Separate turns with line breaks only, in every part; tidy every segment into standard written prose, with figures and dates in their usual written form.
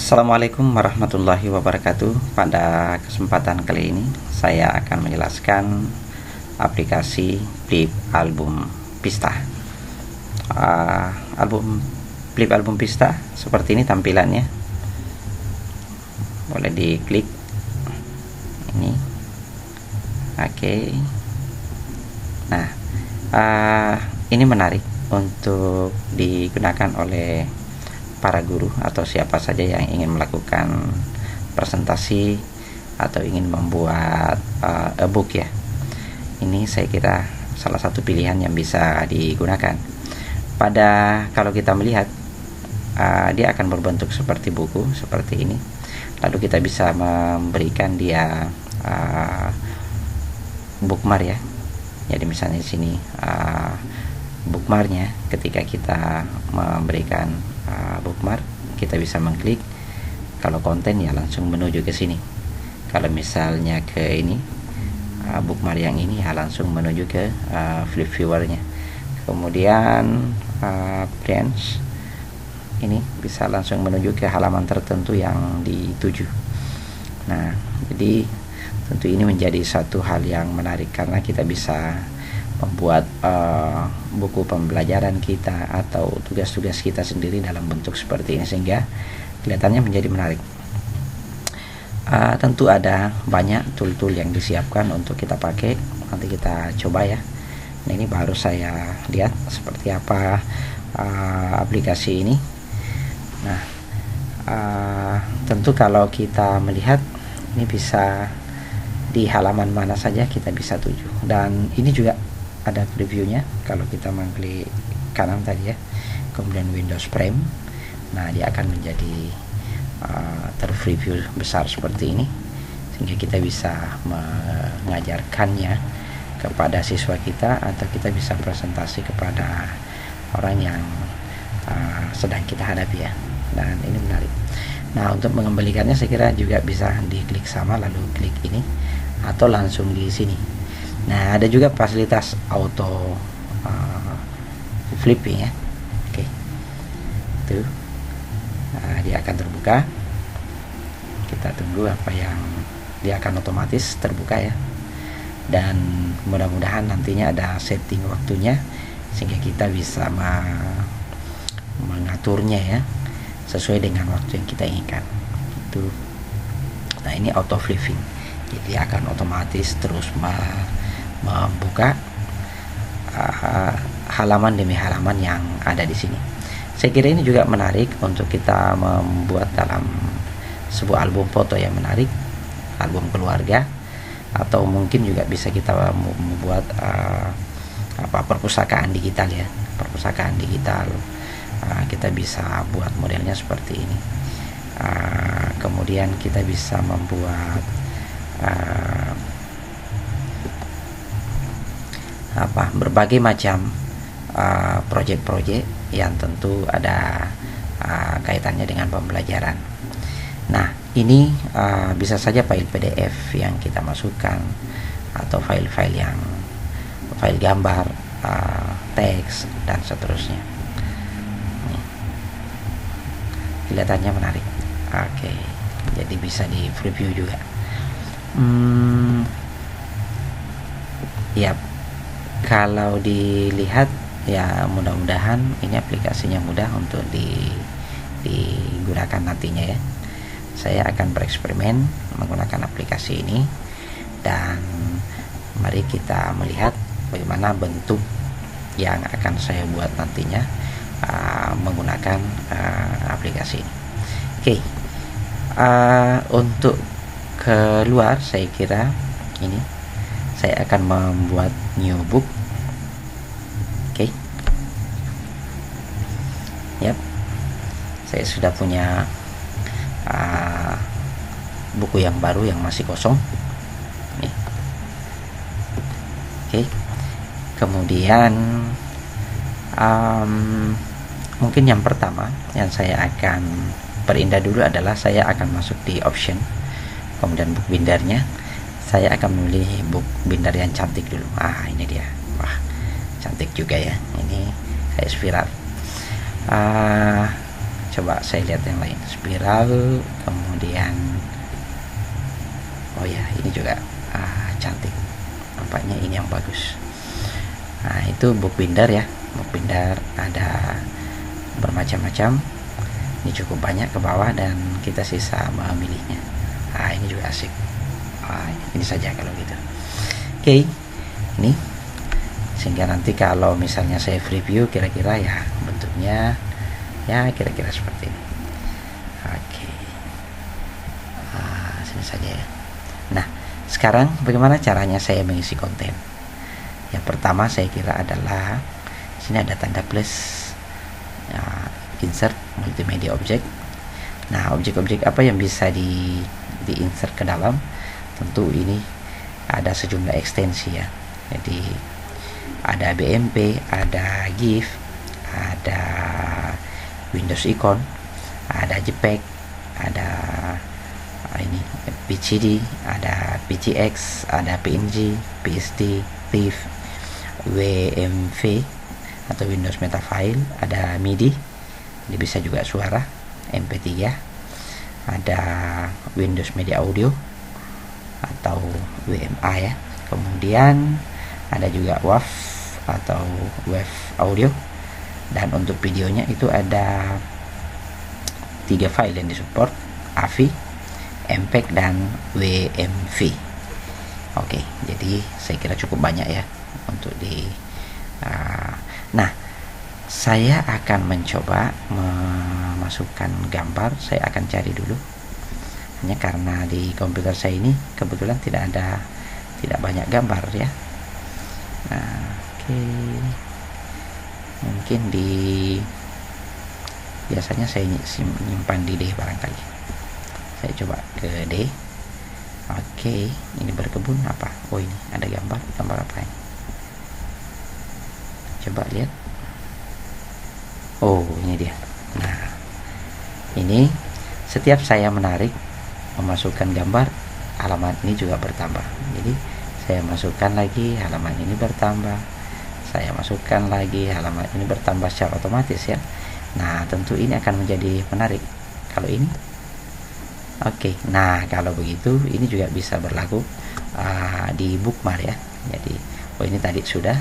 Assalamualaikum warahmatullahi wabarakatuh. Pada kesempatan kali ini saya akan menjelaskan aplikasi Flip Album Pista. Flip Album Pista seperti ini tampilannya. Boleh diklik ini. Oke. Nah, ini menarik untuk digunakan oleh para guru atau siapa saja yang ingin melakukan presentasi atau ingin membuat e-book ya. Ini saya kira salah satu pilihan yang bisa digunakan. Kalau kita melihat dia akan berbentuk seperti buku seperti ini. Lalu kita bisa memberikan dia bookmark ya. Jadi misalnya di sini bookmarknya, ketika kita memberikan bookmark, kita bisa mengklik. Kalau konten ya langsung menuju ke sini. Kalau misalnya ke ini bookmark yang ini ya langsung menuju ke flip viewernya. Kemudian branch ini bisa langsung menuju ke halaman tertentu yang dituju. Nah, jadi tentu ini menjadi satu hal yang menarik karena kita bisa membuat buku pembelajaran kita atau tugas-tugas kita sendiri dalam bentuk seperti ini sehingga kelihatannya menjadi menarik. Tentu ada banyak tool-tool yang disiapkan untuk kita pakai. Nanti kita coba ya. Nah, ini baru saya lihat seperti apa aplikasi ini. Nah, tentu kalau kita melihat ini bisa di halaman mana saja kita bisa tuju, dan ini juga ada previewnya. Kalau kita mengklik kanan tadi ya, kemudian Windows Frame, nah dia akan menjadi terpreview besar seperti ini sehingga kita bisa mengajarkannya kepada siswa kita atau kita bisa presentasi kepada orang yang sedang kita hadapi ya. Dan ini menarik. Nah, untuk mengembalikannya saya kira juga bisa diklik sama lalu klik ini atau langsung di sini. Nah, ada juga fasilitas auto flipping ya. Oke. Tuh. Nah, dia akan terbuka. Kita tunggu apa yang dia akan otomatis terbuka ya. Dan mudah-mudahan nantinya ada setting waktunya sehingga kita bisa mengaturnya ya sesuai dengan waktu yang kita inginkan. Itu. Nah, ini auto flipping. Jadi akan otomatis terus membuka halaman demi halaman yang ada di sini. Saya kira ini juga menarik untuk kita membuat dalam sebuah album foto yang menarik, album keluarga, atau mungkin juga bisa kita membuat perpustakaan digital ya, perpustakaan digital. Kita bisa buat modelnya seperti ini. Kemudian kita bisa membuat berbagai macam proyek-proyek yang tentu ada kaitannya dengan pembelajaran. Nah, ini bisa saja file PDF yang kita masukkan atau file-file gambar, teks dan seterusnya. Kelihatannya menarik. Oke, jadi bisa di preview juga. Ya, kalau dilihat ya mudah-mudahan ini aplikasinya mudah untuk digunakan nantinya ya. Saya akan bereksperimen menggunakan aplikasi ini dan mari kita melihat bagaimana bentuk yang akan saya buat nantinya menggunakan aplikasi ini. Oke. Untuk keluar saya kira ini saya akan membuat new book. Oke. Yap. Saya sudah punya buku yang baru yang masih kosong. Nih. Oke. Kemudian mungkin yang pertama yang saya akan perindah dulu adalah saya akan masuk di option, kemudian book bindernya saya akan memilih book binder yang cantik dulu. Ini dia. Wah, cantik juga ya, ini kayak spiral. coba saya lihat yang lain. Spiral, kemudian oh ya, ini juga cantik. Nampaknya ini yang bagus. Nah, itu book binder ya. Book binder ada bermacam-macam. Ini cukup banyak ke bawah dan kita sisa memilihnya. Nah, ini juga asik. Ini saja kalau gitu. Oke, ini sehingga nanti kalau misalnya saya review kira-kira ya bentuknya ya kira-kira seperti ini. Oke, sini saja ya. Nah, sekarang bagaimana caranya saya mengisi konten? Yang pertama saya kira adalah sini ada tanda plus, insert multimedia object. Nah, objek-objek apa yang bisa di insert ke dalam? Tentu ini ada sejumlah ekstensi ya. Jadi ada BMP, ada GIF, ada Windows Icon, ada JPEG, ada ini PCD, ada PCX, ada PNG, PSD, TIFF, WMV atau Windows Media File, ada MIDI, ini bisa juga suara, MP3, ada Windows Media Audio atau WMA ya. Kemudian ada juga WAV atau WAV audio, dan untuk videonya itu ada 3 file yang disupport, AVI, MPEG dan WMV. Oke, jadi saya kira cukup banyak ya untuk nah, saya akan mencoba memasukkan gambar. Saya akan cari dulu, hanya karena di komputer saya ini kebetulan tidak banyak gambar ya. Nah, oke, mungkin biasanya saya simpan di D barangkali. Saya coba ke D. Oke, ini berkebun apa? Oh, ini ada gambar apa ini? Coba lihat. Oh, ini dia. Nah, ini setiap saya memasukkan gambar, halaman ini juga bertambah. Jadi saya masukkan lagi, halaman ini bertambah. Saya masukkan lagi, halaman ini bertambah secara otomatis ya. Nah, tentu ini akan menjadi menarik. Kalau ini, oke. Nah, kalau begitu, ini juga bisa berlaku di bookmark ya. Jadi, oh ini tadi sudah.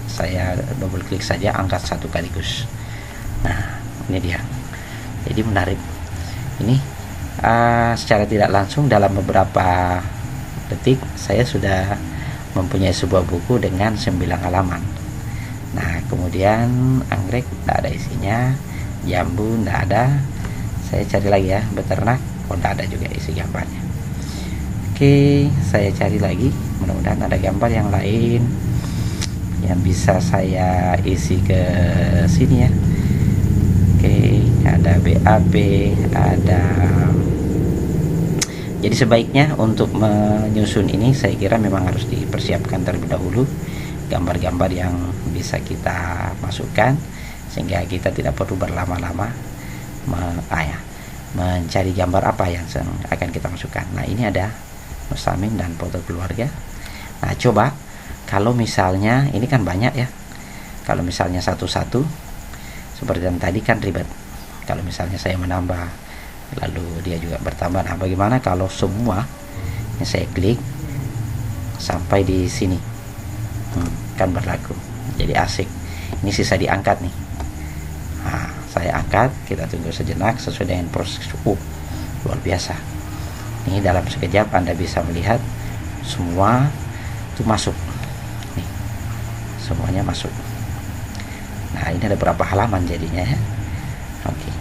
Saya double klik saja, angkat satu kaligus. Nah, ini dia. Jadi menarik. Ini secara tidak langsung dalam beberapa detik saya sudah mempunyai sebuah buku dengan 9 halaman. Nah, kemudian anggrek tidak ada isinya, jambu tidak ada. Saya cari lagi ya, beternak, oh tidak ada juga isi gambarnya. Oke, saya cari lagi, mudah-mudahan ada gambar yang lain yang bisa saya isi ke sini ya. Oke, ada BAB, ada. Jadi sebaiknya untuk menyusun ini saya kira memang harus dipersiapkan terlebih dahulu gambar-gambar yang bisa kita masukkan, sehingga kita tidak perlu berlama-lama mencari gambar apa yang akan kita masukkan. Nah, ini ada Nusamin dan foto keluarga. Nah, coba kalau misalnya ini kan banyak ya, kalau misalnya satu-satu seperti yang tadi kan ribet. Kalau misalnya saya menambah lalu dia juga bertambah, nah bagaimana kalau semua yang saya klik sampai di sini kan berlaku, jadi asik. Ini sisa diangkat nih. Nah, saya angkat, kita tunggu sejenak sesuai dengan proses. Luar biasa. Ini dalam sekejap Anda bisa melihat semua itu masuk nih, semuanya masuk. Nah, ini ada berapa halaman jadinya ya. Oke.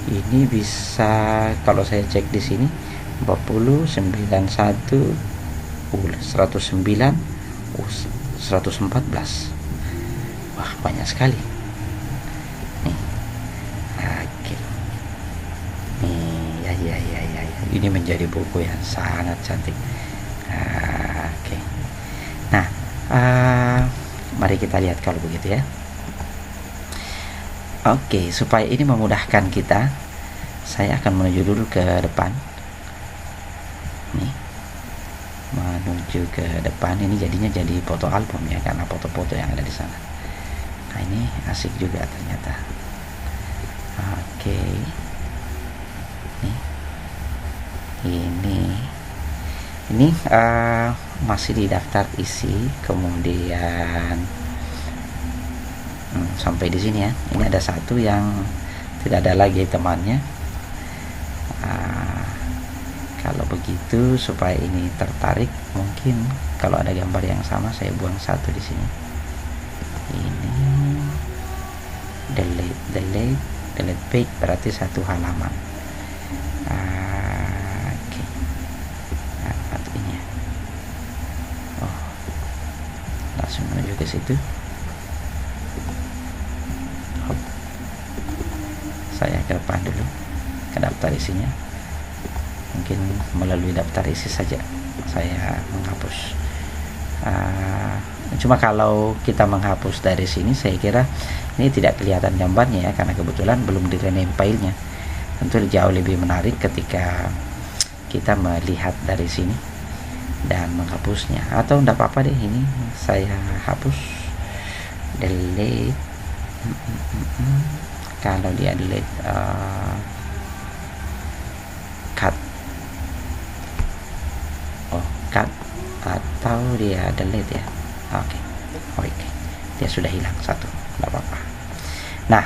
Ini bisa, kalau saya cek di sini 40, 91, 109, 114. Wah, banyak sekali. Nih. Oke. Nih, ya. Ini menjadi buku yang sangat cantik. Oke. Nah, mari kita lihat kalau begitu ya. Oke, supaya ini memudahkan kita, saya akan menuju dulu ke depan. Nih, menuju ke depan. Ini jadinya jadi foto album ya, karena foto-foto yang ada di sana. Nah, ini asik juga ternyata. Oke. Oke, ini masih di daftar isi, kemudian sampai di sini ya. Ini ada satu yang tidak ada lagi temannya. Kalau begitu, supaya ini tertarik, mungkin kalau ada gambar yang sama saya buang satu di sini. Ini delete page, berarti satu halaman. Oke. Artinya langsung menuju ke situ. Saya ke depan dulu, ke daftar isinya. Mungkin melalui daftar isi saja saya menghapus. Cuma kalau kita menghapus dari sini, saya kira ini tidak kelihatan gambarnya ya, karena kebetulan belum di-rename filenya. Tentu jauh lebih menarik ketika kita melihat dari sini dan menghapusnya. Atau enggak apa-apa deh, ini saya hapus, delete. Kalau dia delete, cut atau dia delete ya. Oke, dia sudah hilang satu, tidak apa-apa. Nah,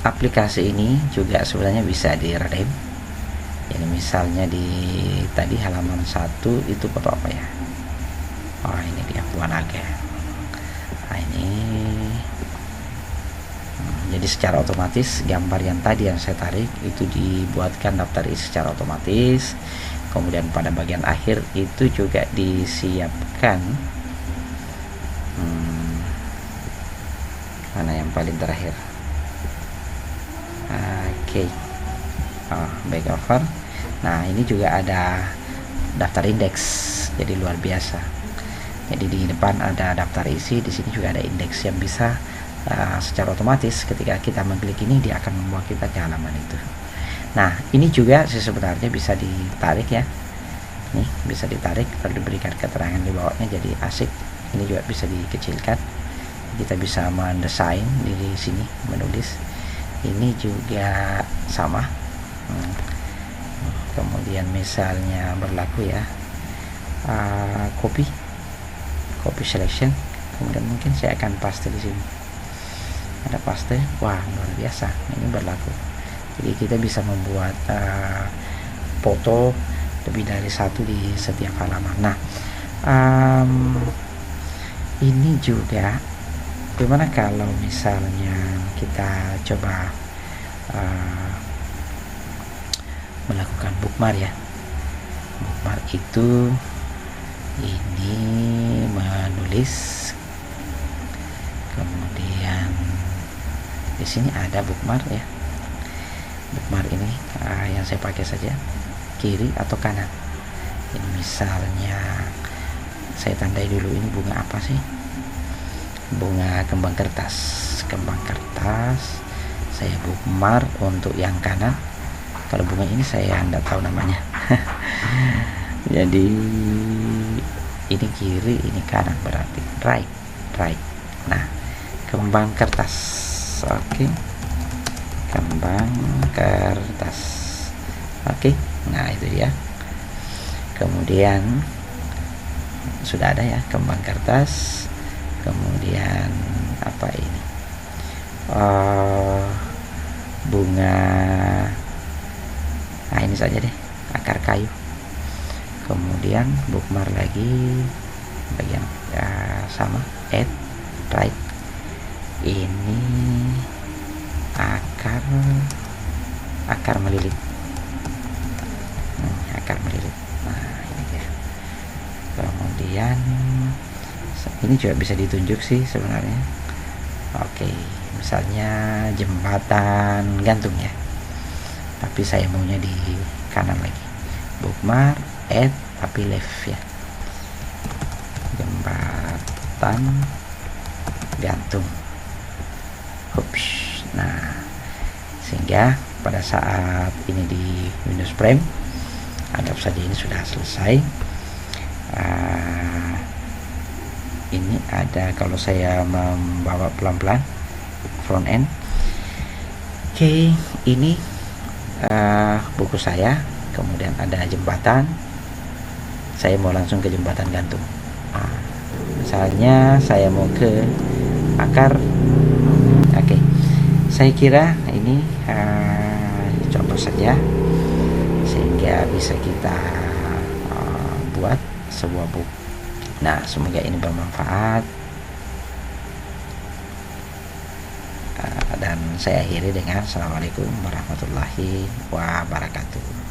aplikasi ini juga sebenarnya bisa di-rename. Jadi misalnya di tadi halaman 1 itu foto apa ya? Ini dia Puan Aga. Ini jadi secara otomatis gambar yang tadi yang saya tarik itu dibuatkan daftar isi secara otomatis. Kemudian pada bagian akhir itu juga disiapkan mana yang paling terakhir. Oke. Back over. Nah, ini juga ada daftar indeks, jadi luar biasa. Jadi di depan ada daftar isi, di sini juga ada indeks yang bisa secara otomatis ketika kita mengklik ini dia akan membawa kita ke halaman itu. Nah, ini juga sebenarnya bisa ditarik ya. Nih, bisa ditarik lalu diberikan keterangan di bawahnya, jadi asik. Ini juga bisa dikecilkan. Kita bisa mendesain di sini, menulis. Ini juga sama. Kemudian misalnya berlaku ya, copy selection. Kemudian mungkin saya akan paste di sini. Ada paste. Wah, luar biasa. Ini berlaku. Jadi kita bisa membuat foto lebih dari satu di setiap halaman. Nah, ini juga gimana kalau misalnya kita coba melakukan bookmark ya. Bookmark itu ini menulis, kemudian di sini ada bookmark ya. Bookmark ini yang saya pakai saja kiri atau kanan. Ini misalnya saya tandai dulu, ini bunga apa sih? Bunga kembang kertas. Saya bookmark untuk yang kanan. Kalau bunga ini saya tidak tahu namanya. Jadi ini kiri, ini kanan, berarti right. Nah, kembang kertas. Oke. Kembang kertas. Oke. Nah, itu dia. Kemudian sudah ada ya kembang kertas. Kemudian apa ini? Bunga. Nah, ini saja deh, akar kayu. Kemudian bookmark lagi bagian sama, add, right. Ini akar melilit. Akar melilit. Nah, ini dia. Kemudian ini juga bisa ditunjuk sih sebenarnya. Oke, misalnya jembatan gantung ya, tapi saya maunya di kanan lagi. Bookmark, add, tapi left ya. Jembatan gantung. Ups. Nah, sehingga pada saat ini di Windows Frame, anggap saja ini sudah selesai. Ini ada, kalau saya membawa pelan-pelan front end, Oke, ini buku saya, kemudian ada jembatan. Saya mau langsung ke jembatan gantung. Misalnya saya mau ke akar. Oke, saya kira ini contoh saja sehingga bisa kita buat sebuah buku. Nah, semoga ini bermanfaat. Dan saya akhiri dengan assalamualaikum warahmatullahi wabarakatuh.